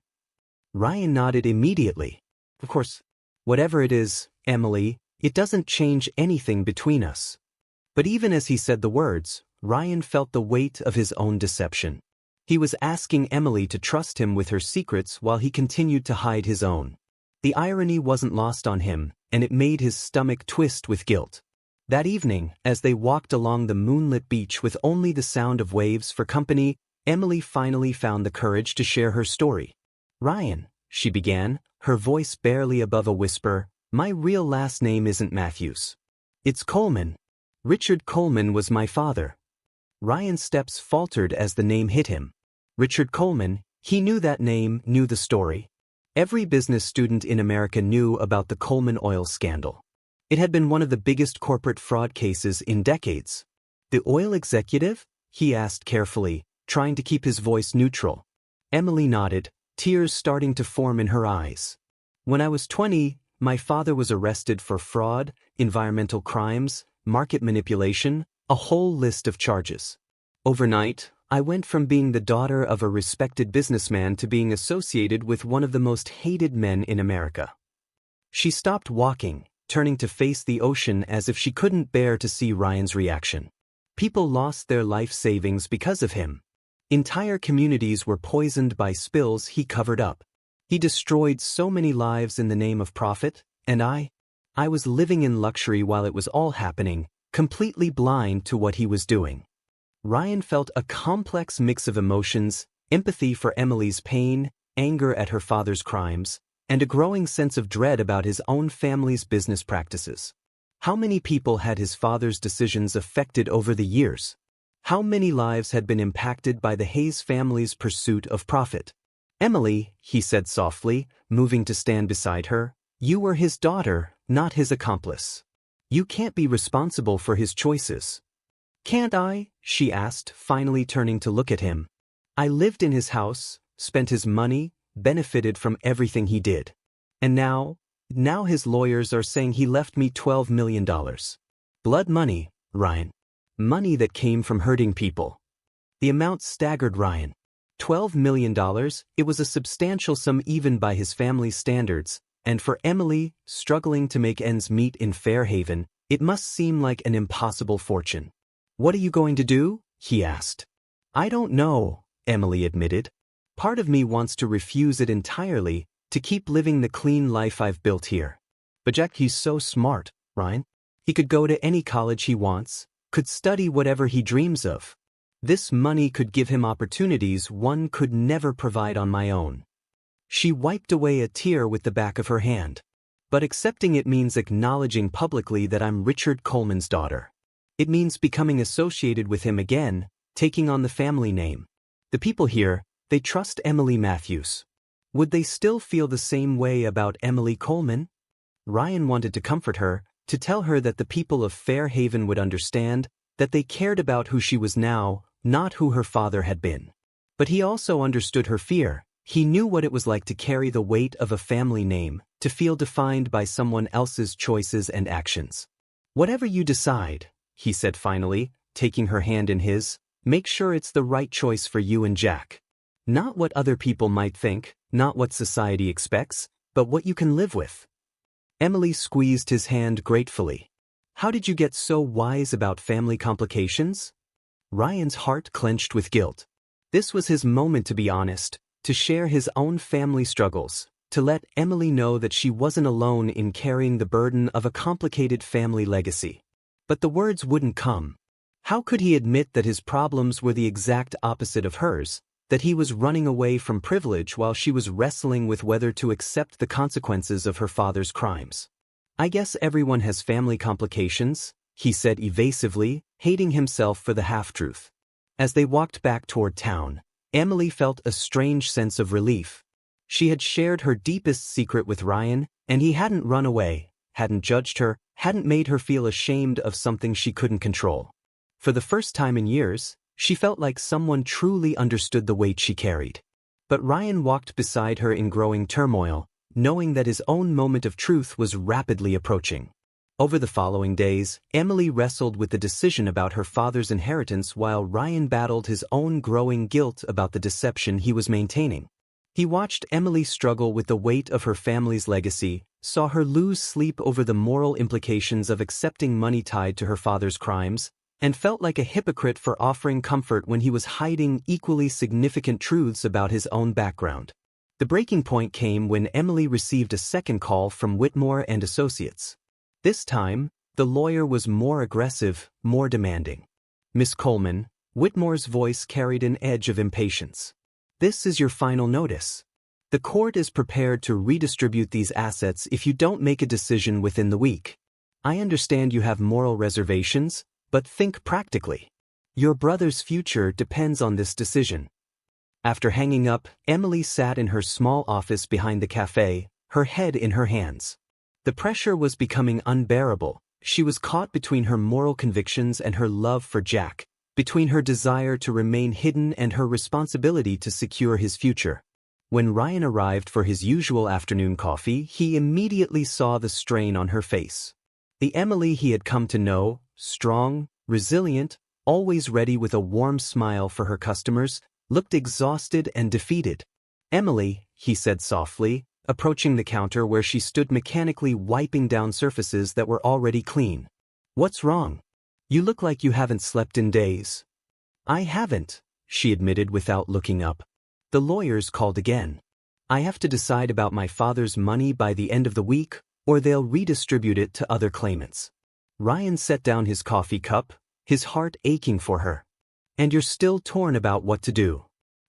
Ryan nodded immediately. "Of course. Whatever it is, Emily, it doesn't change anything between us." But even as he said the words, Ryan felt the weight of his own deception. He was asking Emily to trust him with her secrets while he continued to hide his own. The irony wasn't lost on him, and it made his stomach twist with guilt. That evening, as they walked along the moonlit beach with only the sound of waves for company, Emily finally found the courage to share her story. "Ryan," she began, her voice barely above a whisper, "my real last name isn't Matthews. It's Coleman. Richard Coleman was my father." Ryan's steps faltered as the name hit him. Richard Coleman, he knew that name, knew the story. Every business student in America knew about the Coleman oil scandal. It had been one of the biggest corporate fraud cases in decades. "The oil executive?" he asked carefully, trying to keep his voice neutral. Emily nodded, tears starting to form in her eyes. "When I was 20, my father was arrested for fraud, environmental crimes, market manipulation, a whole list of charges. Overnight, I went from being the daughter of a respected businessman to being associated with one of the most hated men in America." She stopped walking, turning to face the ocean as if she couldn't bear to see Ryan's reaction. People lost their life savings because of him. Entire communities were poisoned by spills he covered up. He destroyed so many lives in the name of profit, and I was living in luxury while it was all happening, completely blind to what he was doing. Ryan felt a complex mix of emotions, empathy for Emily's pain, anger at her father's crimes, and a growing sense of dread about his own family's business practices. How many people had his father's decisions affected over the years? How many lives had been impacted by the Hayes family's pursuit of profit? "Emily," he said softly, moving to stand beside her, "you were his daughter, not his accomplice. You can't be responsible for his choices." "Can't I?" she asked, finally turning to look at him. "I lived in his house, spent his money, benefited from everything he did. And now his lawyers are saying he left me $12 million. Blood money, Ryan. Money that came from hurting people." The amount staggered Ryan. $12 million, it was a substantial sum even by his family's standards, and for Emily, struggling to make ends meet in Fairhaven, it must seem like an impossible fortune. "What are you going to do?" he asked. "I don't know," Emily admitted. "Part of me wants to refuse it entirely, to keep living the clean life I've built here. But Jack, he's so smart, Ryan. He could go to any college he wants, could study whatever he dreams of. This money could give him opportunities one could never provide on my own." She wiped away a tear with the back of her hand. "But accepting it means acknowledging publicly that I'm Richard Coleman's daughter. It means becoming associated with him again, taking on the family name. The people here, they trust Emily Matthews. Would they still feel the same way about Emily Coleman?" Ryan wanted to comfort her, to tell her that the people of Fairhaven would understand, that they cared about who she was now, not who her father had been. But he also understood her fear. He knew what it was like to carry the weight of a family name, to feel defined by someone else's choices and actions. "Whatever you decide," he said finally, taking her hand in his, "make sure it's the right choice for you and Jack. Not what other people might think, not what society expects, but what you can live with." Emily squeezed his hand gratefully. "How did you get so wise about family complications?" Ryan's heart clenched with guilt. This was his moment to be honest, to share his own family struggles, to let Emily know that she wasn't alone in carrying the burden of a complicated family legacy. But the words wouldn't come. How could he admit that his problems were the exact opposite of hers, that he was running away from privilege while she was wrestling with whether to accept the consequences of her father's crimes? "I guess everyone has family complications," he said evasively, hating himself for the half-truth. As they walked back toward town, Emily felt a strange sense of relief. She had shared her deepest secret with Ryan, and he hadn't run away, hadn't judged her, hadn't made her feel ashamed of something she couldn't control. For the first time in years, she felt like someone truly understood the weight she carried. But Ryan walked beside her in growing turmoil, knowing that his own moment of truth was rapidly approaching. Over the following days, Emily wrestled with the decision about her father's inheritance while Ryan battled his own growing guilt about the deception he was maintaining. He watched Emily struggle with the weight of her family's legacy, saw her lose sleep over the moral implications of accepting money tied to her father's crimes, and felt like a hypocrite for offering comfort when he was hiding equally significant truths about his own background. The breaking point came when Emily received a second call from Whitmore and Associates. This time, the lawyer was more aggressive, more demanding. "Miss Coleman," Whitmore's voice carried an edge of impatience. "This is your final notice. The court is prepared to redistribute these assets if you don't make a decision within the week. I understand you have moral reservations, but think practically. Your brother's future depends on this decision." After hanging up, Emily sat in her small office behind the cafe, her head in her hands. The pressure was becoming unbearable. She was caught between her moral convictions and her love for Jack, between her desire to remain hidden and her responsibility to secure his future. When Ryan arrived for his usual afternoon coffee, he immediately saw the strain on her face. The Emily he had come to know, strong, resilient, always ready with a warm smile for her customers, looked exhausted and defeated. "Emily," he said softly, approaching the counter where she stood mechanically wiping down surfaces that were already clean. "What's wrong? You look like you haven't slept in days." "I haven't," she admitted without looking up. "The lawyers called again. I have to decide about my father's money by the end of the week, or they'll redistribute it to other claimants." Ryan set down his coffee cup, his heart aching for her. "And you're still torn about what to do."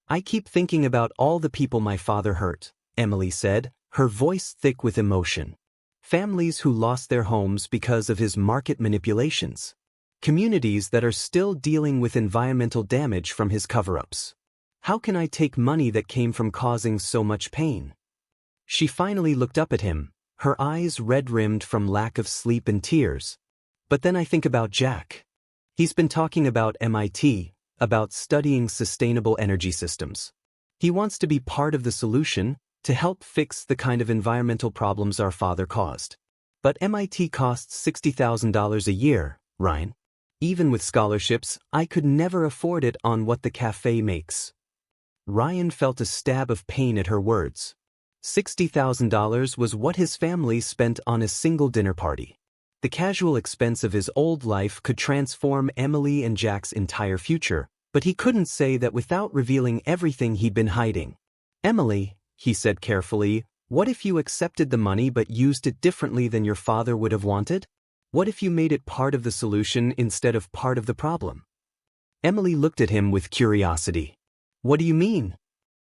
"I keep thinking about all the people my father hurt," Emily said, her voice thick with emotion. "Families who lost their homes because of his market manipulations. Communities that are still dealing with environmental damage from his cover-ups. How can I take money that came from causing so much pain?" She finally looked up at him, her eyes red-rimmed from lack of sleep and tears. "But then I think about Jack. He's been talking about MIT, about studying sustainable energy systems. He wants to be part of the solution, to help fix the kind of environmental problems our father caused. But MIT costs $60,000 a year, Ryan. Even with scholarships, I could never afford it on what the cafe makes." Ryan felt a stab of pain at her words. $60,000 was what his family spent on a single dinner party. The casual expense of his old life could transform Emily and Jack's entire future, but he couldn't say that without revealing everything he'd been hiding. "Emily," he said carefully, "what if you accepted the money but used it differently than your father would have wanted? What if you made it part of the solution instead of part of the problem?" Emily looked at him with curiosity. "What do you mean?"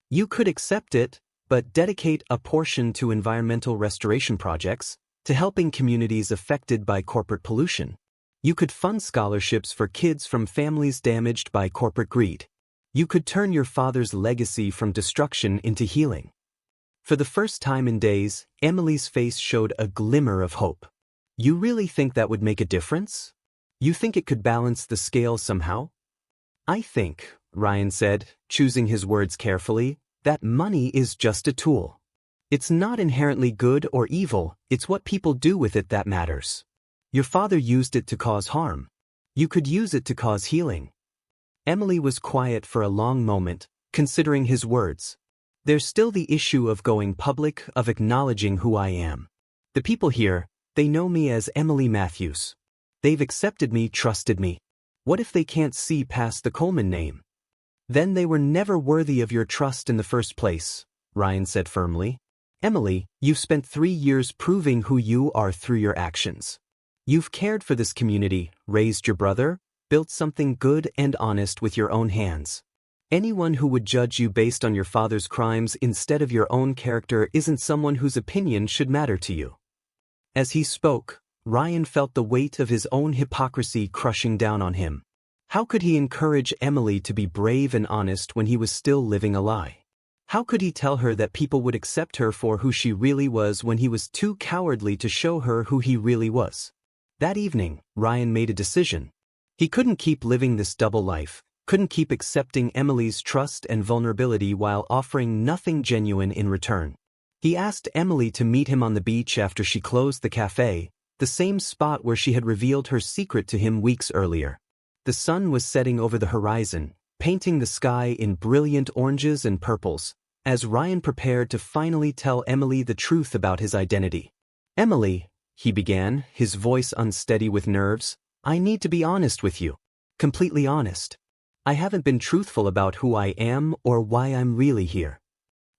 "You could accept it, but dedicate a portion to environmental restoration projects, to helping communities affected by corporate pollution. You could fund scholarships for kids from families damaged by corporate greed. You could turn your father's legacy from destruction into healing." For the first time in days, Emily's face showed a glimmer of hope. "You really think that would make a difference?" You think it could balance the scale somehow? I think, Ryan said, choosing his words carefully, that money is just a tool. It's not inherently good or evil, it's what people do with it that matters. Your father used it to cause harm. You could use it to cause healing. Emily was quiet for a long moment, considering his words. There's still the issue of going public, of acknowledging who I am. The people here, they know me as Emily Matthews. They've accepted me, trusted me. What if they can't see past the Coleman name? Then they were never worthy of your trust in the first place, Ryan said firmly. Emily, you've spent 3 years proving who you are through your actions. You've cared for this community, raised your brother, built something good and honest with your own hands. Anyone who would judge you based on your father's crimes instead of your own character isn't someone whose opinion should matter to you. As he spoke, Ryan felt the weight of his own hypocrisy crushing down on him. How could he encourage Emily to be brave and honest when he was still living a lie? How could he tell her that people would accept her for who she really was when he was too cowardly to show her who he really was? That evening, Ryan made a decision. He couldn't keep living this double life, couldn't keep accepting Emily's trust and vulnerability while offering nothing genuine in return. He asked Emily to meet him on the beach after she closed the cafe, the same spot where she had revealed her secret to him weeks earlier. The sun was setting over the horizon, painting the sky in brilliant oranges and purples, as Ryan prepared to finally tell Emily the truth about his identity. Emily, he began, his voice unsteady with nerves, I need to be honest with you. Completely honest. I haven't been truthful about who I am or why I'm really here.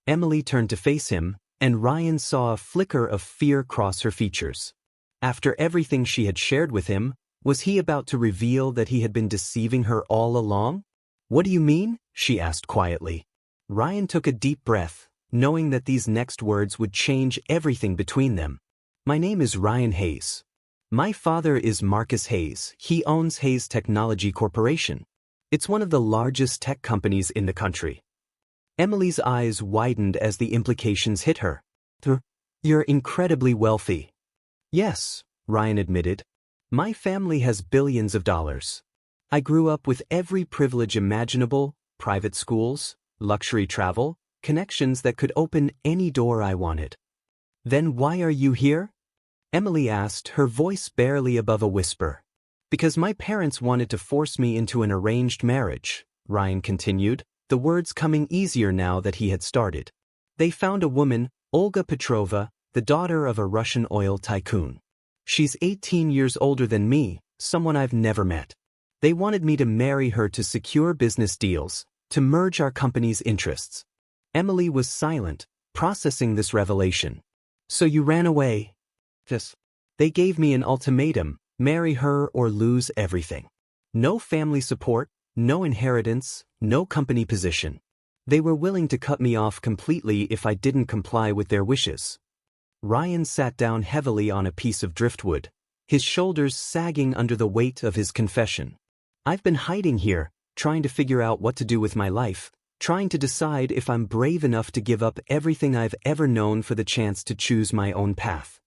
Emily turned to face him, and Ryan saw a flicker of fear cross her features. After everything she had shared with him, was he about to reveal that he had been deceiving her all along? What do you mean? She asked quietly. Ryan took a deep breath, knowing that these next words would change everything between them. My name is Ryan Hayes. My father is Marcus Hayes. He owns Hayes Technology Corporation. It's one of the largest tech companies in the country. Emily's eyes widened as the implications hit her. You're incredibly wealthy. Yes, Ryan admitted. My family has billions of dollars. I grew up with every privilege imaginable, private schools, luxury travel, connections that could open any door I wanted. Then why are you here? Emily asked, her voice barely above a whisper. Because my parents wanted to force me into an arranged marriage, Ryan continued, the words coming easier now that he had started. They found a woman, Olga Petrova, the daughter of a Russian oil tycoon. She's 18 years older than me, someone I've never met. They wanted me to marry her to secure business deals, to merge our company's interests. Emily was silent, processing this revelation. So you ran away? Yes. They gave me an ultimatum, marry her or lose everything. No family support, no inheritance, no company position. They were willing to cut me off completely if I didn't comply with their wishes. Ryan sat down heavily on a piece of driftwood, his shoulders sagging under the weight of his confession. I've been hiding here, trying to figure out what to do with my life, trying to decide if I'm brave enough to give up everything I've ever known for the chance to choose my own path.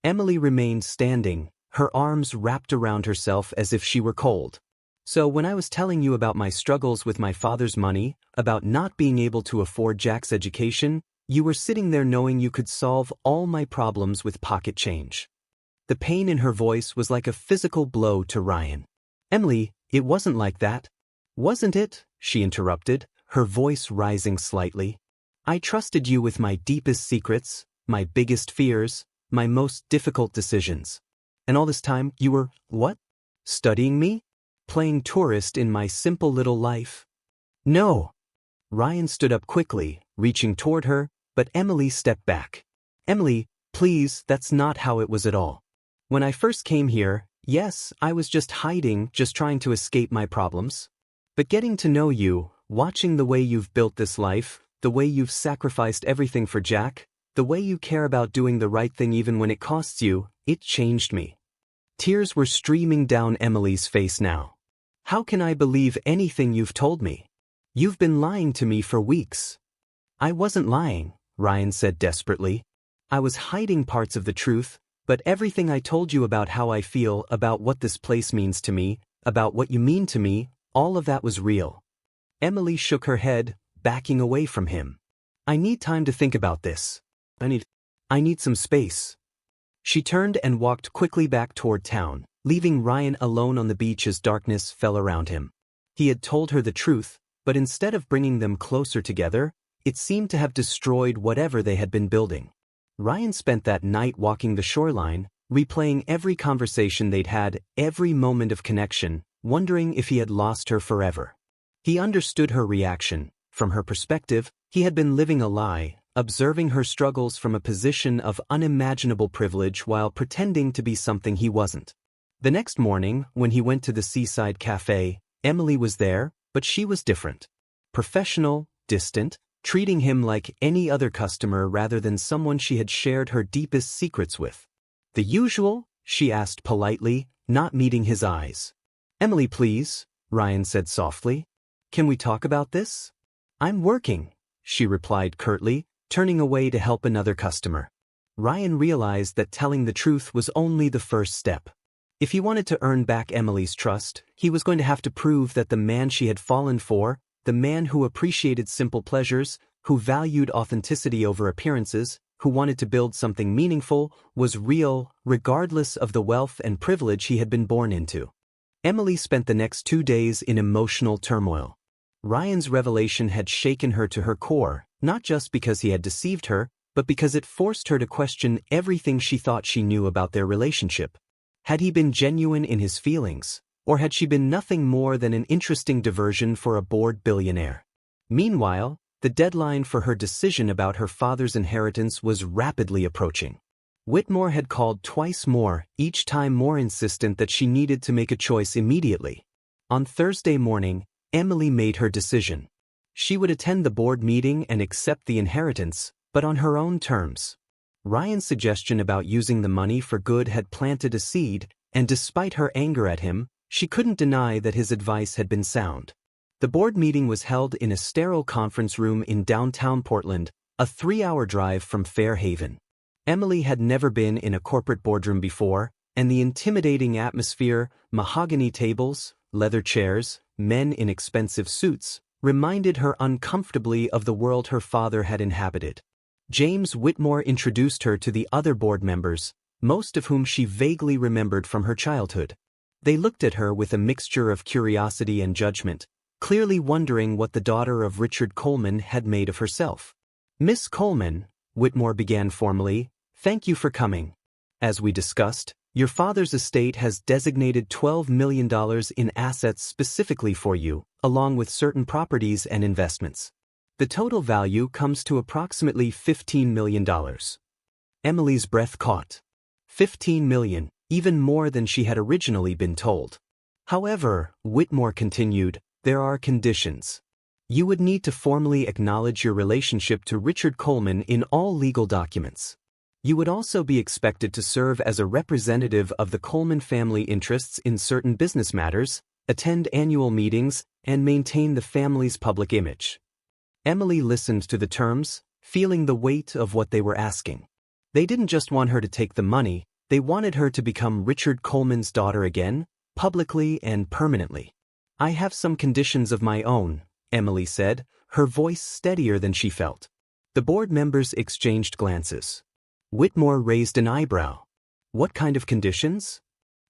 Emily remained standing, her arms wrapped around herself as if she were cold. So when I was telling you about my struggles with my father's money, about not being able to afford Jack's education, you were sitting there knowing you could solve all my problems with pocket change. The pain in her voice was like a physical blow to Ryan. Emily, it wasn't like that. Wasn't it? She interrupted, her voice rising slightly. I trusted you with my deepest secrets, my biggest fears, my most difficult decisions. And all this time, you were, what? Studying me? Playing tourist in my simple little life? No. Ryan stood up quickly, reaching toward her, but Emily stepped back. Emily, please, that's not how it was at all. When I first came here, yes, I was just hiding, just trying to escape my problems. But getting to know you, watching the way you've built this life, the way you've sacrificed everything for Jack, the way you care about doing the right thing even when it costs you, it changed me. Tears were streaming down Emily's face now. How can I believe anything you've told me? You've been lying to me for weeks. I wasn't lying, Ryan said desperately. I was hiding parts of the truth, But everything I told you about how I feel, about what this place means to me, about what you mean to me, all of that was real. Emily shook her head, backing away from him. I need time to think about this. I need some space. She turned and walked quickly back toward town, leaving Ryan alone on the beach as darkness fell around him. He had told her the truth, but instead of bringing them closer together, it seemed to have destroyed whatever they had been building. Ryan spent that night walking the shoreline, replaying every conversation they'd had, every moment of connection, wondering if he had lost her forever. He understood her reaction. From her perspective, he had been living a lie, observing her struggles from a position of unimaginable privilege while pretending to be something he wasn't. The next morning, when he went to the seaside cafe, Emily was there, but she was different. Professional, distant, treating him like any other customer rather than someone she had shared her deepest secrets with. The usual? She asked politely, not meeting his eyes. Emily, please, Ryan said softly. Can we talk about this? I'm working, she replied curtly, turning away to help another customer. Ryan realized that telling the truth was only the first step. If he wanted to earn back Emily's trust, he was going to have to prove that the man she had fallen for, the man who appreciated simple pleasures, who valued authenticity over appearances, who wanted to build something meaningful, was real, regardless of the wealth and privilege he had been born into. Emily spent the next 2 days in emotional turmoil. Ryan's revelation had shaken her to her core, not just because he had deceived her, but because it forced her to question everything she thought she knew about their relationship. Had he been genuine in his feelings, or had she been nothing more than an interesting diversion for a bored billionaire? Meanwhile, the deadline for her decision about her father's inheritance was rapidly approaching. Whitmore had called twice more, each time more insistent that she needed to make a choice immediately. On Thursday morning, Emily made her decision. She would attend the board meeting and accept the inheritance, but on her own terms. Ryan's suggestion about using the money for good had planted a seed, and despite her anger at him, she couldn't deny that his advice had been sound. The board meeting was held in a sterile conference room in downtown Portland, a 3-hour drive from Fairhaven. Emily had never been in a corporate boardroom before, and the intimidating atmosphere, mahogany tables, leather chairs, men in expensive suits, reminded her uncomfortably of the world her father had inhabited. James Whitmore introduced her to the other board members, most of whom she vaguely remembered from her childhood. They looked at her with a mixture of curiosity and judgment, clearly wondering what the daughter of Richard Coleman had made of herself. Miss Coleman, Whitmore began formally, thank you for coming. As we discussed, your father's estate has designated $12 million in assets specifically for you, along with certain properties and investments. The total value comes to approximately $15 million. Emily's breath caught. $15 million, even more than she had originally been told. However, Whitmore continued, there are conditions. You would need to formally acknowledge your relationship to Richard Coleman in all legal documents. You would also be expected to serve as a representative of the Coleman family interests in certain business matters, attend annual meetings, and maintain the family's public image. Emily listened to the terms, feeling the weight of what they were asking. They didn't just want her to take the money, they wanted her to become Richard Coleman's daughter again, publicly and permanently. I have some conditions of my own, Emily said, her voice steadier than she felt. The board members exchanged glances. Whitmore raised an eyebrow. What kind of conditions?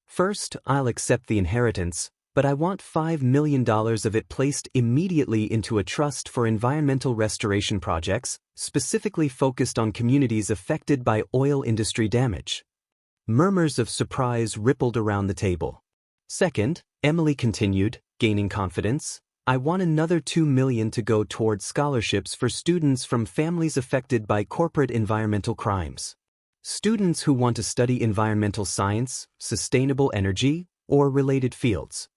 First, I'll accept the inheritance, but I want $5 million of it placed immediately into a trust for environmental restoration projects, specifically focused on communities affected by oil industry damage. Murmurs of surprise rippled around the table. Second, Emily continued, gaining confidence, I want another $2 million to go toward scholarships for students from families affected by corporate environmental crimes. Students who want to study environmental science, sustainable energy, or related fields.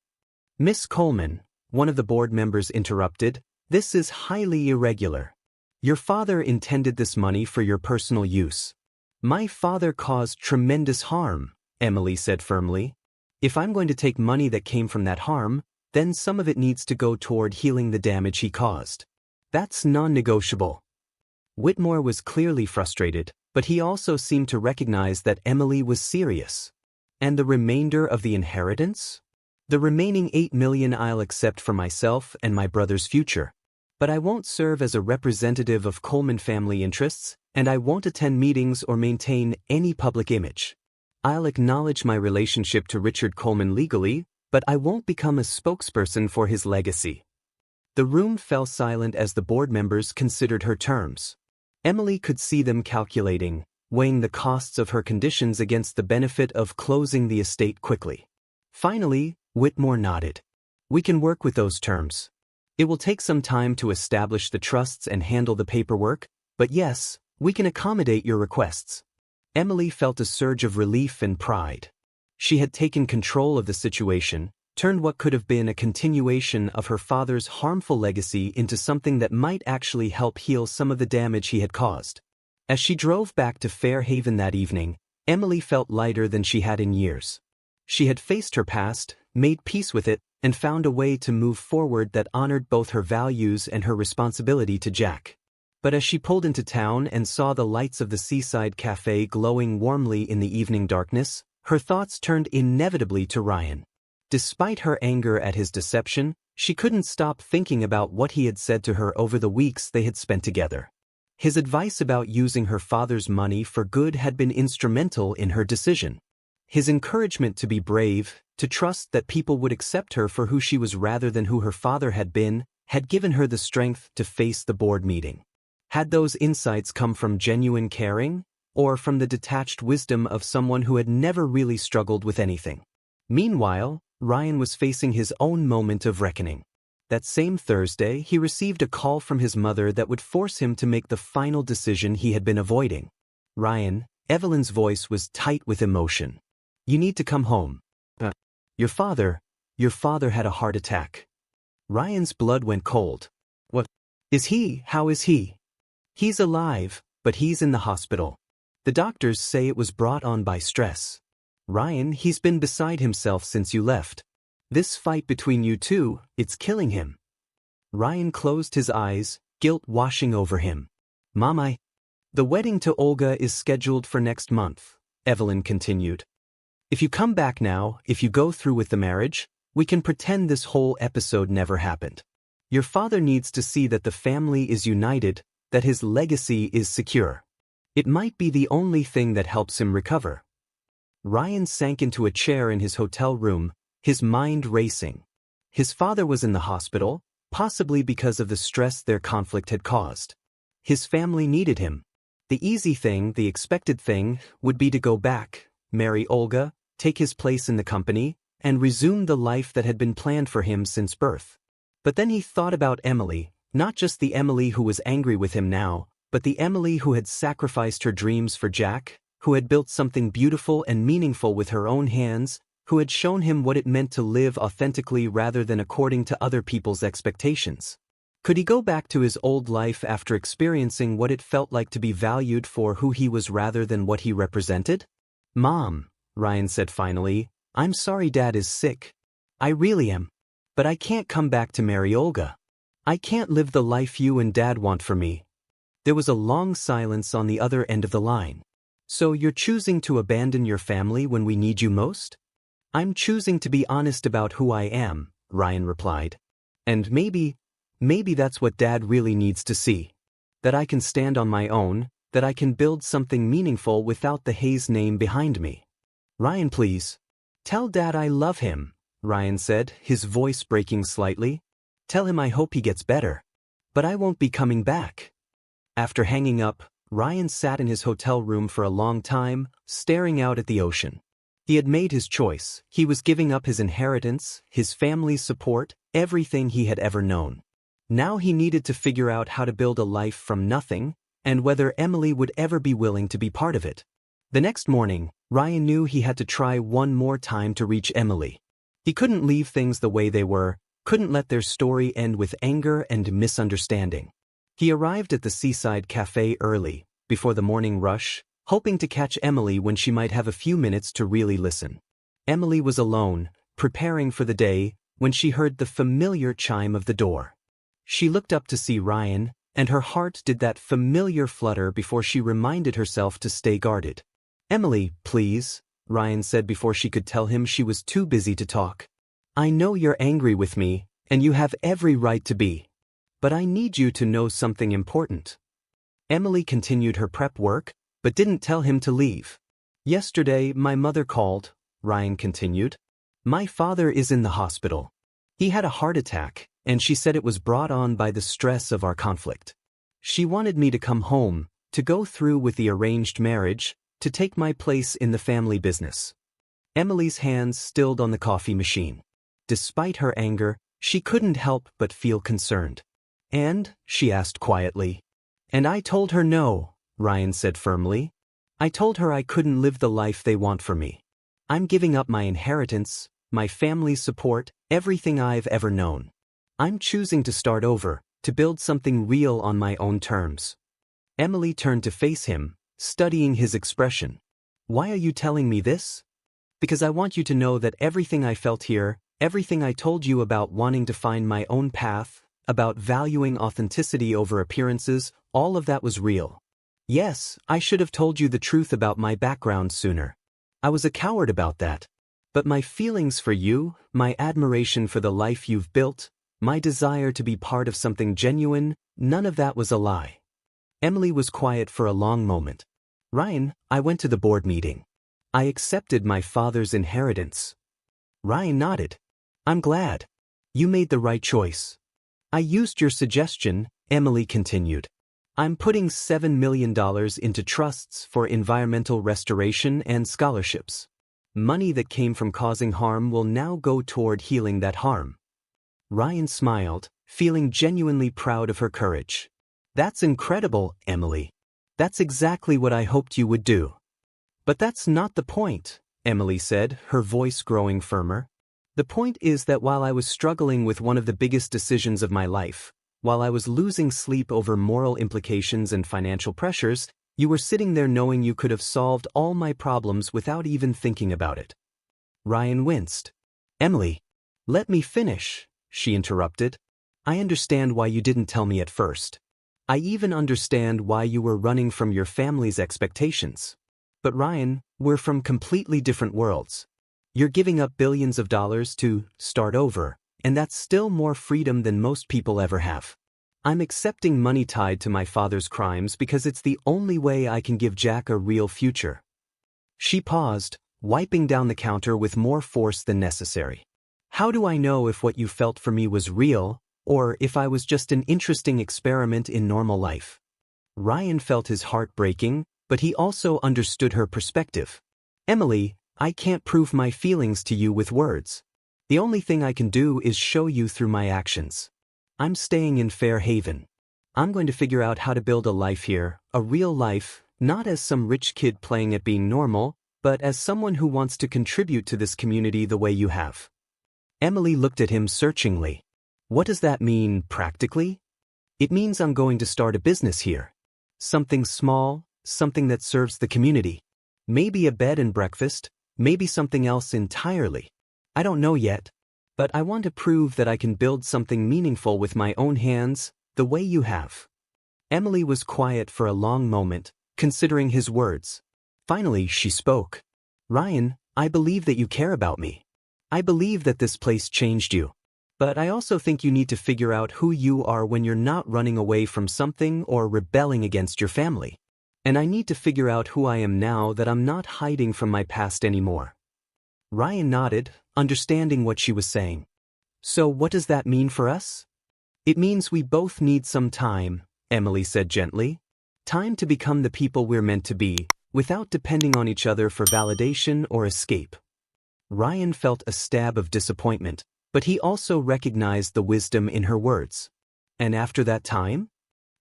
Miss Coleman, one of the board members interrupted, this is highly irregular. Your father intended this money for your personal use. My father caused tremendous harm, Emily said firmly. If I'm going to take money that came from that harm, then some of it needs to go toward healing the damage he caused. That's non-negotiable. Whitmore was clearly frustrated, But he also seemed to recognize that Emily was serious. And the remainder of the inheritance? The remaining $8 million I'll accept for myself and my brother's future. But I won't serve as a representative of Coleman family interests, and I won't attend meetings or maintain any public image. I'll acknowledge my relationship to Richard Coleman legally, but I won't become a spokesperson for his legacy. The room fell silent as the board members considered her terms. Emily could see them calculating, weighing the costs of her conditions against the benefit of closing the estate quickly. Finally, Whitmore nodded. We can work with those terms. It will take some time to establish the trusts and handle the paperwork, but yes, we can accommodate your requests. Emily felt a surge of relief and pride. She had taken control of the situation, turned what could have been a continuation of her father's harmful legacy into something that might actually help heal some of the damage he had caused. As she drove back to Fairhaven that evening, Emily felt lighter than she had in years. She had faced her past, made peace with it, and found a way to move forward that honored both her values and her responsibility to Jack. But as she pulled into town and saw the lights of the seaside cafe glowing warmly in the evening darkness, her thoughts turned inevitably to Ryan. Despite her anger at his deception, she couldn't stop thinking about what he had said to her over the weeks they had spent together. His advice about using her father's money for good had been instrumental in her decision. His encouragement to be brave, to trust that people would accept her for who she was rather than who her father had been, had given her the strength to face the board meeting. Had those insights come from genuine caring, or from the detached wisdom of someone who had never really struggled with anything? Meanwhile, Ryan was facing his own moment of reckoning. That same Thursday, he received a call from his mother that would force him to make the final decision he had been avoiding. Ryan, Evelyn's voice was tight with emotion. You need to come home. Your father had a heart attack. Ryan's blood went cold. What? Is he? How is he? He's alive, but he's in the hospital. The doctors say it was brought on by stress. Ryan, he's been beside himself since you left. This fight between you two, it's killing him. Ryan closed his eyes, guilt washing over him. Mom, the wedding to Olga is scheduled for next month, Evelyn continued. If you come back now, if you go through with the marriage, we can pretend this whole episode never happened. Your father needs to see that the family is united, that his legacy is secure. It might be the only thing that helps him recover. Ryan sank into a chair in his hotel room, his mind racing. His father was in the hospital, possibly because of the stress their conflict had caused. His family needed him. The easy thing, the expected thing, would be to go back, marry Olga, take his place in the company, and resume the life that had been planned for him since birth. But then he thought about Emily, not just the Emily who was angry with him now, but the Emily who had sacrificed her dreams for Jack, who had built something beautiful and meaningful with her own hands, who had shown him what it meant to live authentically rather than according to other people's expectations. Could he go back to his old life after experiencing what it felt like to be valued for who he was rather than what he represented? Mom, Ryan said finally, I'm sorry Dad is sick. I really am. But I can't come back to marry Olga. I can't live the life you and Dad want for me. There was a long silence on the other end of the line. So you're choosing to abandon your family when we need you most? I'm choosing to be honest about who I am, Ryan replied. And maybe that's what Dad really needs to see. That I can stand on my own, that I can build something meaningful without the Hayes name behind me. Ryan, please. Tell Dad I love him, Ryan said, his voice breaking slightly. Tell him I hope he gets better. But I won't be coming back. After hanging up, Ryan sat in his hotel room for a long time, staring out at the ocean. He had made his choice. He was giving up his inheritance, his family's support, everything he had ever known. Now he needed to figure out how to build a life from nothing, and whether Emily would ever be willing to be part of it. The next morning, Ryan knew he had to try one more time to reach Emily. He couldn't leave things the way they were, couldn't let their story end with anger and misunderstanding. He arrived at the seaside cafe early, before the morning rush, hoping to catch Emily when she might have a few minutes to really listen. Emily was alone, preparing for the day, when she heard the familiar chime of the door. She looked up to see Ryan, and her heart did that familiar flutter before she reminded herself to stay guarded. "Emily, please," Ryan said before she could tell him she was too busy to talk. "I know you're angry with me, and you have every right to be. But I need you to know something important." Emily continued her prep work, but didn't tell him to leave. "Yesterday, my mother called," Ryan continued. "My father is in the hospital. He had a heart attack, and she said it was brought on by the stress of our conflict. She wanted me to come home, to go through with the arranged marriage, to take my place in the family business." Emily's hands stilled on the coffee machine. Despite her anger, she couldn't help but feel concerned. "And?" she asked quietly. "And I told her no," Ryan said firmly. "I told her I couldn't live the life they want for me. I'm giving up my inheritance, my family's support, everything I've ever known. I'm choosing to start over, to build something real on my own terms." Emily turned to face him, studying his expression. "Why are you telling me this?" "Because I want you to know that everything I felt here, everything I told you about wanting to find my own path, about valuing authenticity over appearances, all of that was real. Yes, I should have told you the truth about my background sooner. I was a coward about that. But my feelings for you, my admiration for the life you've built, my desire to be part of something genuine, none of that was a lie." Emily was quiet for a long moment. "Ryan, I went to the board meeting. I accepted my father's inheritance." Ryan nodded. "I'm glad. You made the right choice." "I used your suggestion," Emily continued. "I'm putting $7 million into trusts for environmental restoration and scholarships. Money that came from causing harm will now go toward healing that harm." Ryan smiled, feeling genuinely proud of her courage. "That's incredible, Emily. That's exactly what I hoped you would do." "But that's not the point," Emily said, her voice growing firmer. "The point is that while I was struggling with one of the biggest decisions of my life, while I was losing sleep over moral implications and financial pressures, you were sitting there knowing you could have solved all my problems without even thinking about it." Ryan winced. "Emily, let me finish," she interrupted. "I understand why you didn't tell me at first. I even understand why you were running from your family's expectations. But Ryan, we're from completely different worlds. You're giving up billions of dollars to start over, and that's still more freedom than most people ever have. I'm accepting money tied to my father's crimes because it's the only way I can give Jack a real future." She paused, wiping down the counter with more force than necessary. "How do I know if what you felt for me was real, or if I was just an interesting experiment in normal life?" Ryan felt his heart breaking, but he also understood her perspective. "Emily, I can't prove my feelings to you with words. The only thing I can do is show you through my actions. I'm staying in Fair Haven. I'm going to figure out how to build a life here, a real life, not as some rich kid playing at being normal, but as someone who wants to contribute to this community the way you have." Emily looked at him searchingly. "What does that mean, practically?" "It means I'm going to start a business here. Something small, something that serves the community. Maybe a bed and breakfast, maybe something else entirely. I don't know yet. But I want to prove that I can build something meaningful with my own hands, the way you have." Emily was quiet for a long moment, considering his words. Finally, she spoke. "Ryan, I believe that you care about me. I believe that this place changed you. But I also think you need to figure out who you are when you're not running away from something or rebelling against your family. And I need to figure out who I am now that I'm not hiding from my past anymore." Ryan nodded, understanding what she was saying. "So what does that mean for us?" "It means we both need some time," Emily said gently. "Time to become the people we're meant to be, without depending on each other for validation or escape." Ryan felt a stab of disappointment, but he also recognized the wisdom in her words. "And after that time?"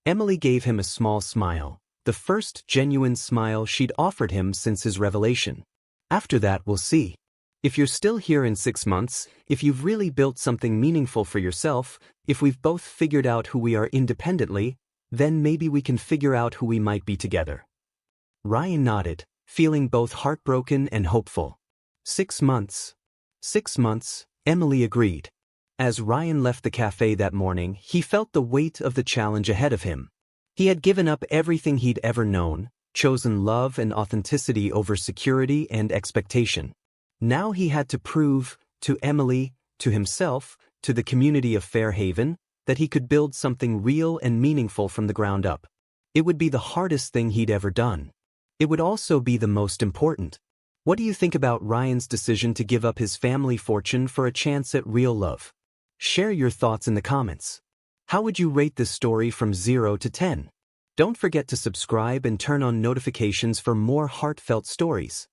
Emily gave him a small smile, the first genuine smile she'd offered him since his revelation. "After that we'll see. If you're still here in 6 months, if you've really built something meaningful for yourself, if we've both figured out who we are independently, then maybe we can figure out who we might be together." Ryan nodded, feeling both heartbroken and hopeful. 6 months. 6 months, Emily agreed. As Ryan left the cafe that morning, he felt the weight of the challenge ahead of him. He had given up everything he'd ever known, chosen love and authenticity over security and expectation. Now he had to prove, to Emily, to himself, to the community of Fairhaven, that he could build something real and meaningful from the ground up. It would be the hardest thing he'd ever done. It would also be the most important. What do you think about Ryan's decision to give up his family fortune for a chance at real love? Share your thoughts in the comments. How would you rate this story from 0 to 10? Don't forget to subscribe and turn on notifications for more heartfelt stories.